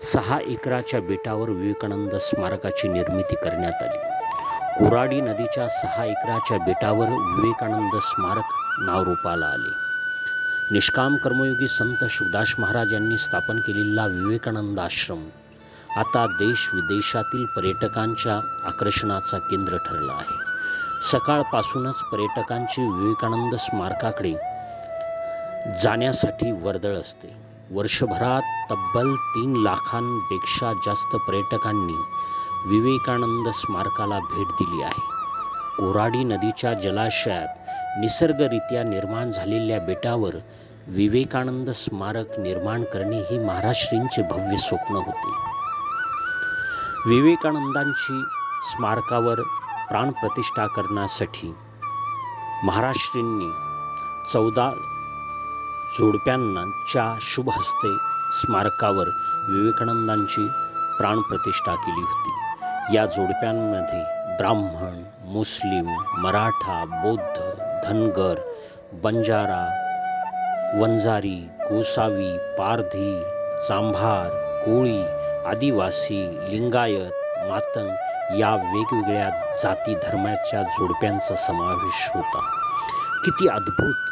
6 एकराच्या बेटावर विवेकानंद स्मारकाची निर्मिती करण्यात आली. कोराडी नदीच्या 6 एकराच्या बेटावर विवेकानंद स्मारक नावरूपाला आले. निष्काम कर्मयोगी संत शिवदास महाराज यांनी स्थापन केलेला विवेकानंद आश्रम आता देश विदेशातील पर्यटकांच्या आकर्षणाचा केंद्र ठरला आहे. सकाळपासूनच पर्यटकांची विवेकानंद स्मारकाकडे जाण्यासाठी वर्दळ असते. वर्षभरात तब्बल 3 लाखांपेक्षा जास्त पर्यटकांनी विवेकानंद स्मारकाला भेट दिली आहे. कोराडी नदीच्या जलाशयात निसर्गरित्या निर्माण झालेल्या बेटावर विवेकानंद स्मारक निर्माण करणे हे महाराष्ट्रींचे भव्य स्वप्न होते. विवेकानंदांची स्मारकावर प्राणप्रतिष्ठा करण्यासाठी महाराष्ट्रींनी 14 जोडप्यांच्या शुभहस्ते स्मारकावर विवेकानंदांची प्राणप्रतिष्ठा केली होती. या जोडप्यांमध्ये ब्राह्मण, मुस्लिम, मराठा, बौद्ध, धनगर, बंजारा, वंजारी, गोसावी, पारधी, चांभार, कोळी, आदिवासी, लिंगायत, मातंग या वेगवेगळ्या जाती धर्माच्या जोडप्यांचा समावेश होता. किती अद्भुत,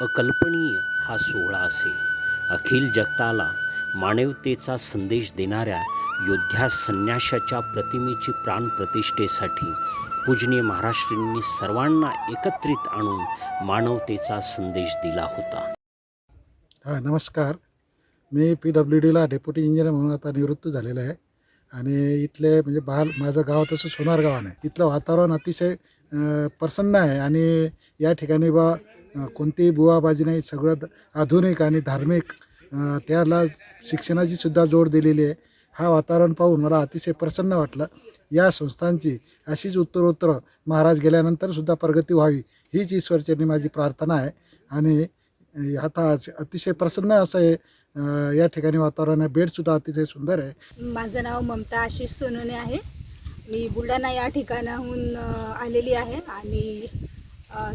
अकल्पनीय हा सोहळा असेल. अखिल जगताला मानवतेचा संदेश देणाऱ्या योद्ध्या संन्याशाच्या प्रतिमेची प्राणप्रतिष्ठेसाठी पूजनीय महाराष्ट्रींनी सर्वांना एकत्रित आणून मानवतेचा संदेश दिला होता. नमस्कार. मी PWDला डेप्युटी इंजिनियर म्हणून आता निवृत्त झालेलं आहे आणि इथले म्हणजे माझं गाव तसं सोनार गावानं आहे. इथलं वातावरण अतिशय प्रसन्न आहे आणि या ठिकाणी कोणतीही बुवाबाजी नाही. सगळं आधुनिक आणि धार्मिक, त्याला शिक्षणाची सुद्धा जोड दिलेली आहे. हा वातावरण पाहून मला अतिशय प्रसन्न वाटलं. या संस्थांची अशीच उत्तरोत्तर महाराज गेल्यानंतरसुद्धा प्रगती व्हावी हीच ईश्वरचरणी माझी प्रार्थना आहे. आणि आता अतिशय प्रसन्न असं आहे या ठिकाणी वातावरण आहे. बेडसुद्धा अतिशय सुंदर आहे. माझं नाव ममता आशिष सोनवणे आहे. मी बुलढाणा या ठिकाणाहून आलेली आहे आणि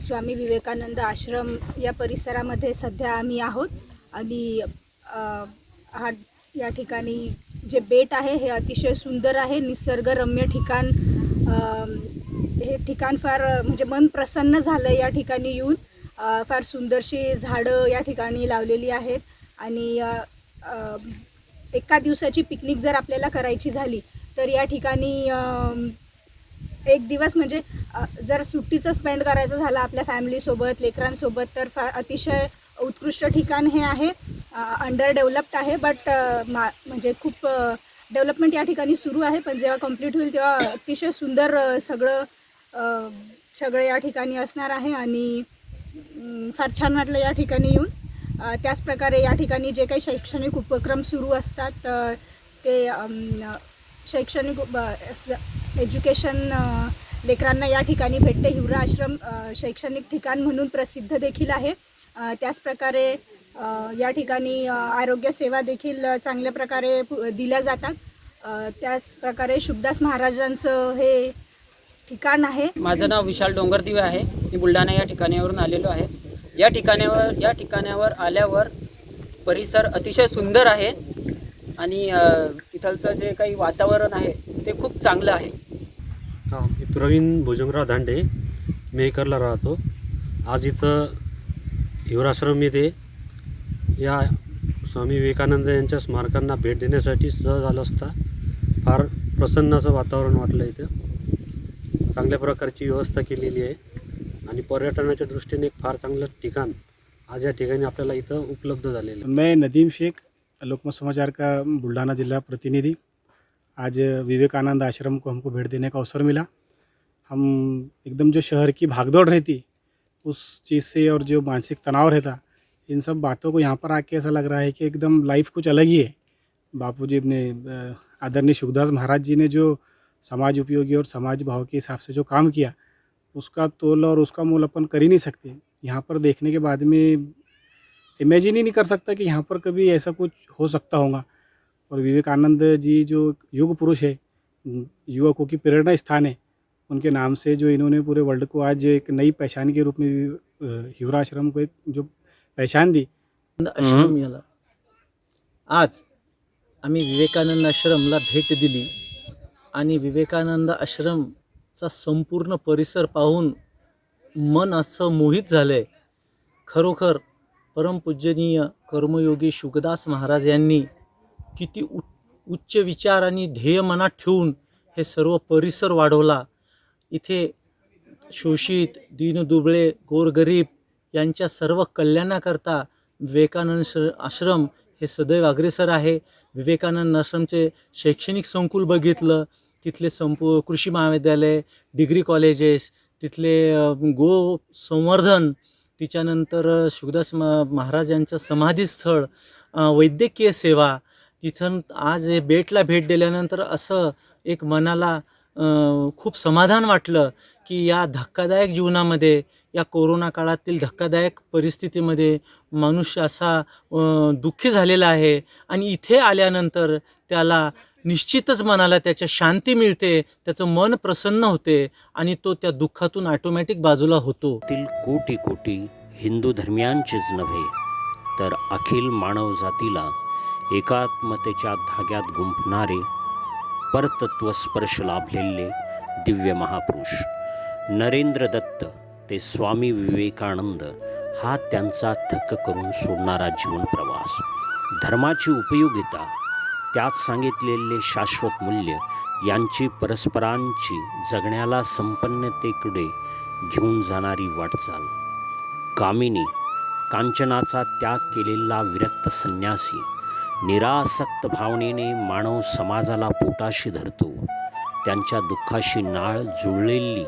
स्वामी विवेकानंद आश्रम या परिसरामध्ये सध्या आम्ही आहोत. आणि या ठिकाणी जे बेट आहे हे अतिशय सुंदर आहे, निसर्गरम्य ठिकाण. हे ठिकाण फार म्हणजे मन प्रसन्न झालं या ठिकाणी येऊन. फार सुंदरशी झाडं या ठिकाणी लावलेली आहेत आणि एका दिवसाची पिकनिक जर आपल्याला करायची झाली तर या ठिकाणी एक दिवस म्हणजे जर सुट्टीचं स्पेंड करायचं झालं आपल्या फॅमिलीसोबत, लेकरांसोबत, तर फार अतिशय उत्कृष्ट ठिकाण हे आहे. अंडर डेव्हलप्ड आहे, बट म्हणजे खूप डेव्हलपमेंट या ठिकाणी सुरू आहे. पण जेव्हा कंप्लीट होईल तेव्हा अतिशय सुंदर सगळं या ठिकाणी असणार आहे आणि फार छान वाटलं या ठिकाणी येऊन. त्याचप्रकारे या ठिकाणी जे काही शैक्षणिक उपक्रम सुरू असतात ते शैक्षणिक एज्युकेशन लेकरांना या ठिकाणी भेटते. हिवरा आश्रम शैक्षणिक ठिकाण म्हणून प्रसिद्ध देखील आहे. त्याचप्रकारे या ठिकाणी आरोग्य सेवा देखील चांगल्या प्रकारे दिल्या जातात. त्याचप्रकारे शुभदास महाराजांचं हे ठिकाण आहे. माझं नाव विशाल डोंगरदिवे आहे. मी बुलढाणा या ठिकाणावरून आलेलो आहे. या ठिकाणावर आल्यावर परिसर अतिशय सुंदर आहे आणि इथलचं जे काही वातावरण आहे ते खूप चांगलं आहे. मी प्रवीण भुजंगराव धांडे मेहकरला राहतो. आज इथं हिवराश्रम येथे या स्वामी विवेकानंद यांच्या स्मारकांना भेट देण्यासाठी सहज आलो असता फार प्रसन्न असं वातावरण वाटलं. इथं चांगल्या प्रकारची व्यवस्था केलेली आहे आणि पर्यटनाच्या दृष्टीने एक फार चांगलं ठिकाण आज या ठिकाणी आपल्याला इथं उपलब्ध झालेलं आहे. मैं नदीम शेख, लोकमत समाचार का बुल्ढाना जिला प्रतिनिधि. आज विवेकानंद आश्रम को हमको भेंट देने का अवसर मिला. हम एकदम जो शहर की भागदौड़ रहती उस चीज़ से और जो मानसिक तनाव रहता, इन सब बातों को यहाँ पर आके ऐसा लग रहा है कि एकदम लाइफ कुछ अलग ही है. बापूजी ने आदरणीय सुखदास महाराज जी ने जो समाज उपयोगी और समाज भाव के हिसाब से जो काम किया उसका तोल और उसका मोल अपन कर ही नहीं सकते. यहाँ पर देखने के बाद में इमेजिन ही नहीं कर सकता कि यहाँ पर कभी ऐसा कुछ हो सकता होगा. और विवेकानंद जी जो युग पुरुष है, युवकों की प्रेरणा स्थान है, उनके नाम से जो इन्होंने पूरे वर्ल्ड को आज एक नई पहचान के रूप में हिवरा आश्रम को एक जो पहचान दी. आश्रम याला आज आम्ही विवेकानंद आश्रमला भेट दिली आणि विवेकानंद आश्रमचा संपूर्ण परिसर पाहून मन असं मोहित झालं आहे. खरोखर परमपूजनीय कर्मयोगी शुकदास महाराज यांनी किती उच्च विचार आणि ध्येय मनात ठेवून हे सर्व परिसर वाढवला. इथे शोषित, दीनदुबळे, गोरगरीब यांच्या सर्व कल्याणाकरता विवेकानंद आश्रम हे सदैव अग्रेसर आहे. विवेकानंद आश्रमचे शैक्षणिक संकुल बघितलं, तिथले कृषी महाविद्यालय, डिग्री कॉलेजेस, तिथले गो संवर्धन, तिच्यानंतर शुकदास महाराजांचं समाधीस्थळ, वैद्यकीय सेवा. तिथं आज हे बेटला भेट दिल्यानंतर असं एक मनाला खूप समाधान वाटलं की या धक्कादायक जीवनामध्ये, या कोरोना काळातील धक्कादायक परिस्थितीमध्ये मनुष्य असा दुःखी झालेला आहे आणि इथे आल्यानंतर त्याला निश्चितच मनाला त्याच्या शांती मिळते, त्याचं मन प्रसन्न होते आणि तो त्या दुःखातून ऑटोमॅटिक बाजूला होतो. तील कोटी कोटी हिंदू धर्मियांचेच नव्हे तर अखिल मानव जातीला एकात्मतेच्या धाग्यात गुंफणारे परतत्व स्पर्श लाभलेले दिव्य महापुरुष नरेंद्र दत्त ते स्वामी विवेकानंद हा त्यांचा थक्क करून सोडणारा जीवन प्रवास, धर्माची उपयोगिता, त्यात सांगितलेले शाश्वत मूल्य यांची परस्परांची जगण्याला संपन्नतेकडे घेऊन जाणारी वाटचाल, कामिनी कांचनाचा त्याग केलेला विरक्त संन्यासी निरासक्त भावनेने मानव समाजाला पोटाशी धरतो, त्यांच्या दुःखाशी नाळ जुळलेली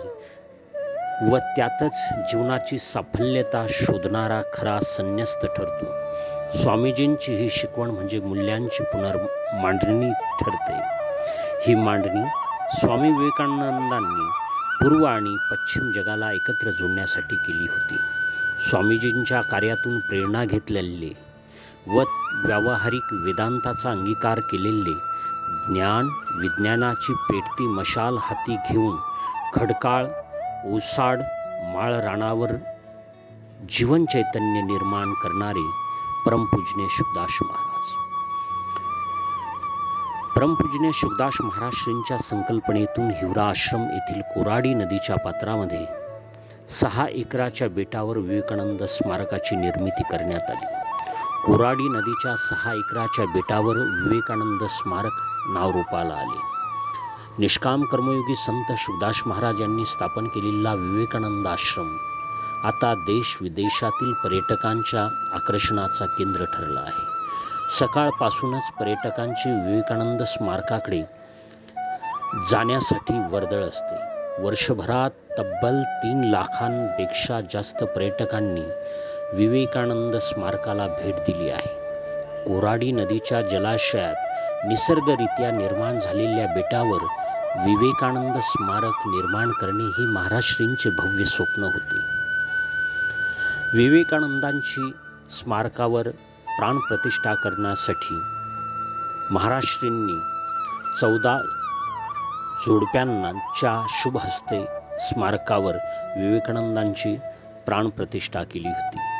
व त्यातच जीवनाची साफल्यता शोधणारा खरा संन्यस्त ठरतो. स्वामीजींची ही शिकवण म्हणजे मूल्यांची पुनर्मांडणी ठरते. ही मांडणी स्वामी विवेकानंदांनी पूर्व आणि पश्चिम जगाला एकत्र जोडण्यासाठी केली होती. स्वामीजींच्या कार्यातून प्रेरणा घेतलेले व व्यावहारिक वेदांताचा अंगीकार केलेले ज्ञान विज्ञानाची पेटती मशाल हाती घेऊन खडकाळ ओसाड माळ रानावर जीवन चैतन्य निर्माण करणारे परमपूजनीय शुकदास महाराज. परमपूजनीय शुकदास महाराज श्रींच्या संकल्पनेतून हिवरा आश्रम येथील कोराडी नदीच्या पात्रामध्ये 6 एकराच्या बेटावर विवेकानंद स्मारकाची निर्मिती करण्यात आली. कोराडी नदीच्या 6 एकराच्या बेटावर विवेकानंद स्मारक नाव रूपाला आले. निष्काम कर्मयोगी संत शुकदास महाराज यांनी स्थापन केलेला विवेकानंद आश्रम आता देश विदेशातील पर्यटकांच्या आकर्षणाचा केंद्र ठरला आहे. सकाळपासूनच पर्यटकांची विवेकानंद स्मारकाकडे जाण्यासाठी वर्दळ असते. वर्षभरात तब्बल 3 लाखांपेक्षा जास्त पर्यटकांनी विवेकानंद स्मारकाला भेट दिली आहे. कोराडी नदीच्या जलाशयात निसर्गरित्या निर्माण झालेल्या बेटावर विवेकानंद स्मारक निर्माण करणे हे महाराष्ट्रींचे भव्य स्वप्न होते. विवेकानंदांची स्मारकावर प्राणप्रतिष्ठा करण्यासाठी महाराष्ट्रींनी 14 जोडप्यांच्या शुभ हस्ते स्मारकावर विवेकानंदांची प्राणप्रतिष्ठा केली होती.